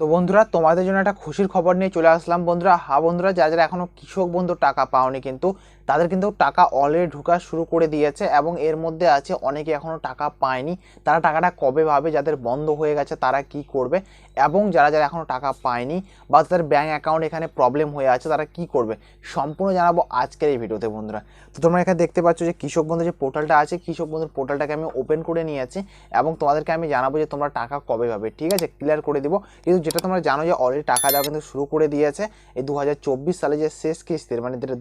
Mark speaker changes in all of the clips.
Speaker 1: তো বন্ধুরা তোমাদের জন্য একটা খুশির খবর নিয়ে চলে আসলাম বন্ধুরা। হ্যাঁ বন্ধুরা, যারা যারা এখনো কৃষক বন্ধু টাকা পাওনি কিন্তু তাদের কিন্তু টাকা অলরেডি ঢোকা শুরু করে দিয়েছে, এবং এর মধ্যে আছে অনেকে এখনো টাকা পায়নি। তারা টাকাটা কবে পাবে, যাদের বন্ধ হয়ে গেছে তারা কি করবে, এবং যারা যারা এখনো টাকা পায়নি বা তাদের ব্যাঙ্ক অ্যাকাউন্ট এখানে প্রবলেম হয়ে আছে তারা কি করবে, সম্পূর্ণ জানাবো আজকের এই ভিডিওতে বন্ধুরা। তো তোমরা এখানে দেখতে পাচ্ছ যে কৃষক বন্ধু যে পোর্টালটা আছে, কৃষক বন্ধুর পোর্টালটাকে আমি ওপেন করে নিয়েছি এবং তোমাদেরকে আমি জানাবো যে তোমরা টাকা কবে পাবে। ঠিক আছে, ক্লিয়ার করে দিব। কিন্তু যেটা তোমরা জানো যে অলরেডি টাকা দেওয়া কিন্তু শুরু করে দিয়েছে এই 2024 সালে যে শেষ কিস্তির, মানে যেটা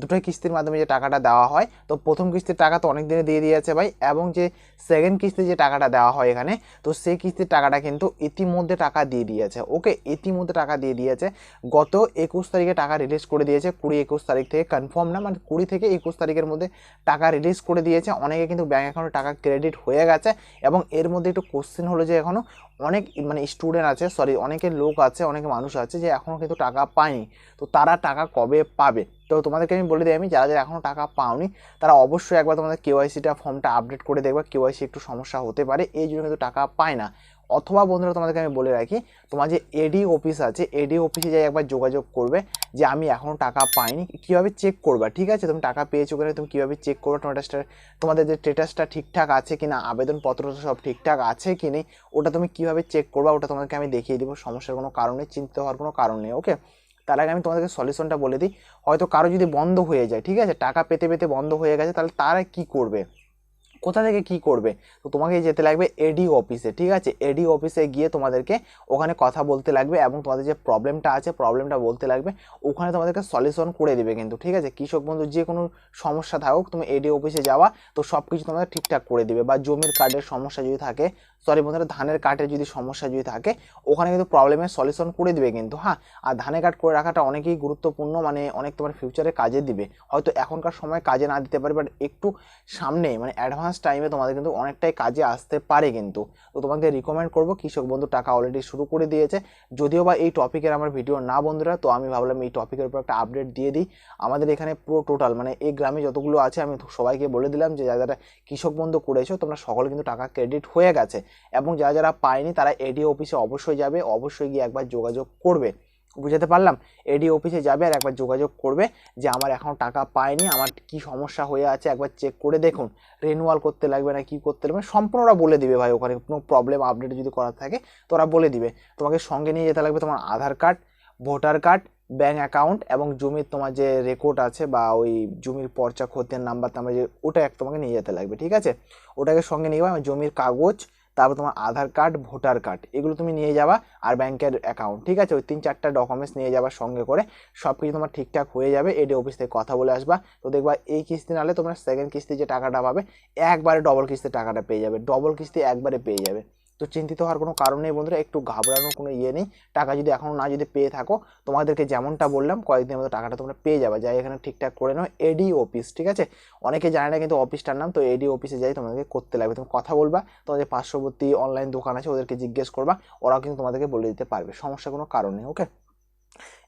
Speaker 1: দুটোই কিস্তির মাধ্যমে যে টাকাটা দেওয়া হয়। তো প্রথম কিস্তির টাকা তো অনেক দিনে দিয়ে দিয়েছে ভাই, এবং যে সেকেন্ড কিস্তি যে টাকাটা দেওয়া হয় এখানে, তো সেই কিস্তির টাকাটা কিন্তু ইতিমধ্যে টাকা দিয়ে দিয়েছে। ওকে, ইতিমধ্যে টাকা দিয়ে দিয়েছে। গত 21 তারিখে টাকা রিলিজ করে দিয়েছে, 20-21 তারিখ থেকে, কনফার্ম না, মানে 20 থেকে 21 তারিখের মধ্যে টাকা রিলিজ করে দিয়েছে। অনেকে কিন্তু ব্যাঙ্ক অ্যাকাউন্টে টাকা ক্রেডিট হয়ে গেছে, এবং এর মধ্যে একটু কোশ্চেন হলো যে এখনও অনেক মানে স্টুডেন্ট আছে, সরি অনেকের লোক আছে, অনেকে মানুষ আছে যে এখনও কিন্তু টাকা পায়নি। তো তারা টাকা কবে পাবে, তো তোমাদেরকে আমি বলে দিই, আমি যারা যারা এখনও টাকা পাওনি তারা অবশ্যই একবার তোমাদের কেওয়াইসিটা ফর্মটা আপডেট করে দেখবে। কেওয়াইসি একটু সমস্যা হতে পারে, এই জন্য কিন্তু টাকা পায় না। অথবা বন্ধুরা তোমাদেরকে আমি বলে রাখি, তোমার যে এডি অফিস আছে, এডি অফিসে যাই একবার যোগাযোগ করবে যে আমি এখনও টাকা পাইনি। কীভাবে চেক করবা, ঠিক আছে, তুমি টাকা পেয়েছো কিনা তুমি কীভাবে চেক করবে, তোমাদের যে স্ট্যাটাসটা ঠিকঠাক আছে কিনা, আবেদনপত্র সব ঠিকঠাক আছে কি নেই, ওটা তুমি কীভাবে চেক করবা ওটা তোমাদেরকে আমি দেখিয়ে দেবো। সমস্যার কোনো কারণে চিন্তা হওয়ার কোনো কারণ নেই। ওকে, তার আগে আমি তোমাদেরকে সলিউশনটা বলে দিই। হয়তো কারো যদি বন্ধ হয়ে যায়, ঠিক আছে, টাকা পেতে পেতে বন্ধ হয়ে গেছে, তাহলে তারা কি করবে, কোথা থেকে কি করবে। তো তোমাকে যেতে লাগবে এডি অফিসে। ঠিক আছে, এডি অফিসে গিয়ে তোমাদেরকে ওখানে কথা বলতে লাগবে, এবং তোমাদের যে প্রবলেমটা আছে প্রবলেমটা বলতে লাগবে। ওখানে তোমাদেরকে সলিউশন করে দিবে কিন্তু। ঠিক আছে, কৃষক বন্ধু যে কোনো সমস্যা থাকুক, তুমি এডি অফিসে যাওয়া, তো সব কিছু তোমাদের ঠিকঠাক করে দিবে। বা জমির কার্ডের সমস্যা যদি থাকে, সরি বন্ধুরা, ধানের কার্ডের যদি সমস্যা যদি থাকে, ওখানে কিন্তু প্রবলেমের সলিউশন করে দিবে কিন্তু। হ্যাঁ, আর ধানের কার্ড করে রাখাটা অনেকেই গুরুত্বপূর্ণ, মানে অনেক তোমার ফিউচারে কাজে দিবে। হয়তো এখনকার সময় কাজে না দিতে পারে, বাট একটু সামনে মানে অ্যাডভান্স টাইমে তোমাদের কিন্তু অনেকটাই কাজে আসতে পারে কিন্তু। তো তোমাকে রিকমেন্ড করবো, কৃষক বন্ধু টাকা অলরেডি শুরু করে দিয়েছে। যদিও বা এই টপিকের আমার ভিডিও না বন্ধুরা, তো আমি ভাবলাম এই টপিকের উপর একটা আপডেট দিয়ে দিই। আমাদের এখানে পুরো টোটাল মানে এই গ্রামে যতগুলো আছে আমি সবাইকে বলে দিলাম যে যারা যারা কৃষক বন্ধু করেছো তোমরা সকলে কিন্তু টাকা ক্রেডিট হয়ে গেছে, এবং যারা যারা পায়নি তারা এডি অফিসে অবশ্যই যাবে, অবশ্যই গিয়ে একবার যোগাযোগ করবে। বুঝাতে পারলাম, এডি অফিসে যাবে আর একবার যোগাযোগ করবে যে আমার এখন টাকা পায়নি, আমার কি সমস্যা হয়ে আছে একবার চেক করে দেখুন, রিনিউয়াল করতে লাগবে না কি করতে লাগবে, সম্পূর্ণ ওরা বলে দিবে ভাই। ওখানে কোনো প্রবলেম আপডেট যদি করার থাকে তো ওরা বলে দিবে। তোমাকে সঙ্গে নিয়ে যেতে লাগবে তোমার Aadhaar card, voter card, bank account, এবং জমির তোমার যে রেকর্ড আছে বা ওই জমির পর্চা খতিয়ান নাম্বার তোমার যে ওটা এক তোমাকে নিয়ে যেতে লাগবে। ঠিক আছে, ওটাকে সঙ্গে নিয়ে যাবে, জমির কাগজ, তারপর তোমার আধার কার্ড, ভোটার কার্ড, এগুলো তুমি নিয়ে যাবা, আর ব্যাংকের অ্যাকাউন্ট। ঠিক আছে, ওই 3-4টা ডকুমেন্টস নিয়ে যাবা সঙ্গে করে, সব কিছু তোমার ঠিকঠাক হয়ে যাবে। এডি অফিস থেকে কথা বলে আসবা, তো দেখবা এই কিস্তি নাহলে তোমরা সেকেন্ড কিস্তি যে টাকাটা পাবে একবারে ডবল কিস্তির টাকাটা পেয়ে যাবে, ডবল কিস্তি একবারে পেয়ে যাবে। তো চিন্তিত হওয়ার কোনো কারণ নেই বন্ধুরা, একটু ঘাবড়ানোর কোনো ইয়ে নেই। টাকা যদি এখনও না যদি পেয়ে থাকো, তোমাদেরকে যেমনটা বললাম কয়েকদিনের মধ্যে টাকাটা তোমরা পেয়ে যাবে। যাই এখানে ঠিকঠাক করে নাও, এডি অফিস। ঠিক আছে, অনেকে জানে না কিন্তু অফিসটার নাম, তো এডি অফিসে যাই তোমাদেরকে করতে লাগবে। তুমি কথা বলবা, তোমাদের পার্শ্ববর্তী অনলাইন দোকান আছে ওদেরকে জিজ্ঞেস করবা, ওরাও কিন্তু তোমাদেরকে বলে দিতে পারবে, সমস্যা কোনো কারণ নেই। ওকে,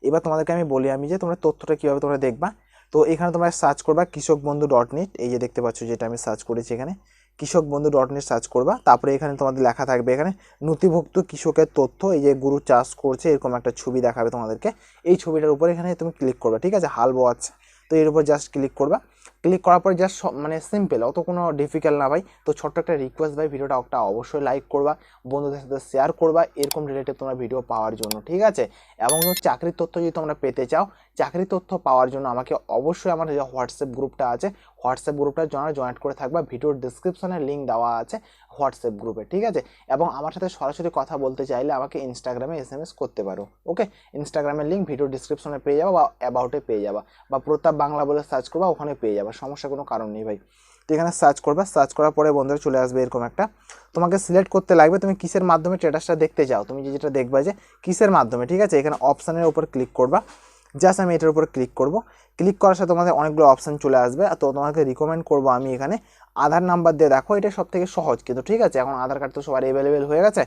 Speaker 1: এবার তোমাদেরকে আমি বলি আমি যে তোমরা তথ্যটা কীভাবে তোমরা দেখবা। তো এখানে তোমরা সার্চ করবা kishokbandhu.net, এই যে দেখতে পাচ্ছ যেটা আমি সার্চ করেছি এখানে kishokbandhu.net সার্চ করবা। তারপরে এখানে তোমাদের লেখা থাকবে এখানে নথিভুক্ত কৃষকের তথ্য, এই যে গরু চাষ করছে এরকম একটা ছবি দেখাবে তোমাদেরকে। এই ছবিটার উপরে এখানে তুমি ক্লিক করবা। ঠিক আছে, হাল বোয়াচ্ছে, তো এর উপর জাস্ট ক্লিক করবা। ক্লিক করার পরে জাস্ট মানে সিম্পল, অত কোনো ডিফিকাল্ট না ভাই। তো ছোট্ট একটা রিকোয়েস্ট ভাই, ভিডিওটা একটা অবশ্যই লাইক করবা, বন্ধুদের সাথে শেয়ার করবা এরকম রিলেটেড তোমরা ভিডিও পাওয়ার জন্য। ঠিক আছে, এবং চাকরির তথ্য যদি তোমরা পেতে চাও, চাকরির তথ্য পাওয়ার জন্য আমাকে অবশ্যই আমার যে হোয়াটসঅ্যাপ গ্রুপটা আছে, হোয়াটসঅ্যাপ গ্রুপটার জন্য জয়েন করে থাকবা। ভিডিওর ডিসক্রিপশনে লিঙ্ক দেওয়া আছে হোয়াটসঅ্যাপ গ্রুপে। ঠিক আছে, এবং আমার সাথে সরাসরি কথা বলতে চাইলে আমাকে ইনস্টাগ্রামে SMS করতে পারো। ওকে, ইনস্টাগ্রামের লিঙ্ক ভিডিও ডিসক্রিপশনে পেয়ে যাবো, বা অ্যাবাউটে পেয়ে যাবা, বা প্রতাপ বাংলা বলে সার্চ করবা, ওখানে পেয়ে যাবা, সমস্যা কোনো কারণ নেই ভাই। তো এখানে সার্চ করবা, সার্চ করার পরে বন্ধুরা চলে আসবে এরকম একটা, তোমাকে সিলেক্ট করতে লাগবে তুমি কিসের মাধ্যমে স্ট্যাটাসটা দেখতে চাও, তুমি যেটা দেখবা যে কিসের মাধ্যমে। ঠিক আছে, এখানে অপশানের উপর ক্লিক করবা, জাস্ট আমি এটার উপর ক্লিক করব। ক্লিক করার সাথে তোমাদের অনেকগুলো অপশান চলে আসবে, তো তোমাকে রিকমেন্ড করবো আমি এখানে আধার নাম্বার দিয়ে দেখো, এটা সব থেকে সহজ কিন্তু। ঠিক আছে, এখন আধার কার্ড তো সবার অ্যাভেলেবেল হয়ে গেছে,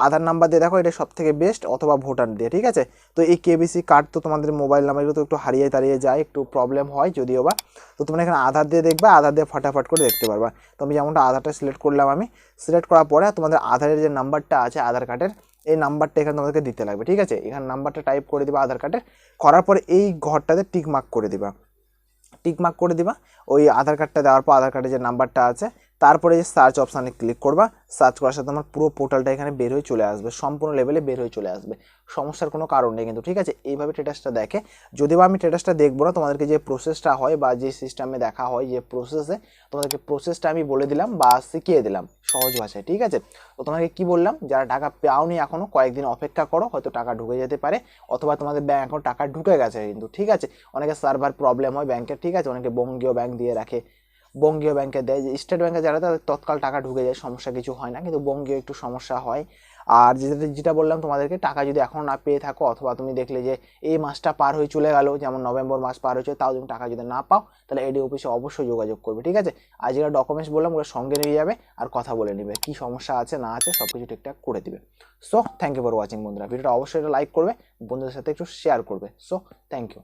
Speaker 1: আধার নাম্বার দিয়ে দেখো এটা সব থেকে বেস্ট, অথবা ভোটার দিয়ে। ঠিক আছে, তো এই কেবিসি কার্ড তো তোমাদের মোবাইল নাম্বারগুলো তো একটু হারিয়ে তাড়িয়ে যায়, একটু প্রবলেম হয় যদিও বা। তো তোমরা এখানে আধার দিয়ে দেখবা, আধার দিয়ে ফটাফট করে দেখতে পারবা। তো আমি যেমনটা আধারটা সিলেক্ট করলাম, আমি সিলেক্ট করার পরে তোমাদের আধারের যে নাম্বারটা আছে আধার কার্ডের, এই নাম্বারটা এখানে তোমাদেরকে দিতে লাগবে, ঠিক আছে। এখানে নাম্বারটা টাইপ করে দিবা আধার কার্ডের, করার পরে এই ঘরটাতে টিক মার্ক করে দিবা, টিক মার্ক করে দিবা। ওই আধার কার্ডটা দেওয়ার পর আধার কার্ডে যে নাম্বারটা আছে, তারপরে যে সার্চ অপশানে ক্লিক করবা। সার্চ করার সাথে আমার পুরো পোর্টালটা এখানে বের হয়ে চলে আসবে, সম্পূর্ণ লেভেলে বের হয়ে চলে আসবে, সমস্যার কোনো কারণ নেই কিন্তু, ঠিক আছে। এইভাবে স্ট্যাটাসটা দেখে, যদিও আমি স্ট্যাটাসটা দেখবো না, তোমাদেরকে যে প্রসেসটা হয় বা যে সিস্টেমে দেখা হয়, যে প্রসেসে তোমাদেরকে প্রসেসটা আমি বলে দিলাম বা শিখিয়ে দিলাম সহজ ভাষায়, ঠিক আছে। তো তোমাকে কি বললাম, যারা টাকা পাওনি এখনো, কয়েকদিন অপেক্ষা করো, হয়তো টাকা ঢুকে যেতে পারে, অথবা তোমাদের ব্যাংক অ্যাকাউন্ট টাকা ঢুকে গেছে কিন্তু, ঠিক আছে। অনেকে সার্ভার প্রবলেম হয় ব্যাংকের, ঠিক আছে, অনেকে বঙ্গীয় ব্যাংক দিয়ে রাখে, বঙ্গীয় ব্যাংকে দেয়, যে স্টেট ব্যাংকে যারা তাদের তৎকাল টাকা ঢুকে যায়, সমস্যা কিছু হয় না, কিন্তু বঙ্গীয় একটু সমস্যা হয়। আর যেটা বললাম তোমাদেরকে, টাকা যদি এখনও না পেয়ে থাকো, অথবা তুমি দেখলে যে এই মাসটা পার হয়ে চলে গেল, যেমন নভেম্বর মাস পার হয়েছে, তাও তুমি টাকা যদি না পাও, তাহলে এডি অফিসে অবশ্যই যোগাযোগ করবে, ঠিক আছে। আর যেটা ডকুমেন্টস বললাম ওগুলো সঙ্গে নিয়ে যাবে, আর কথা বলে নেবে কী সমস্যা আছে না আছে, সব কিছু ঠিকঠাক করে দিবে। So thank you for watching বন্ধুরা, ভিডিওটা অবশ্যই লাইক করবে, বন্ধুদের সাথে একটু শেয়ার করবে। So thank you.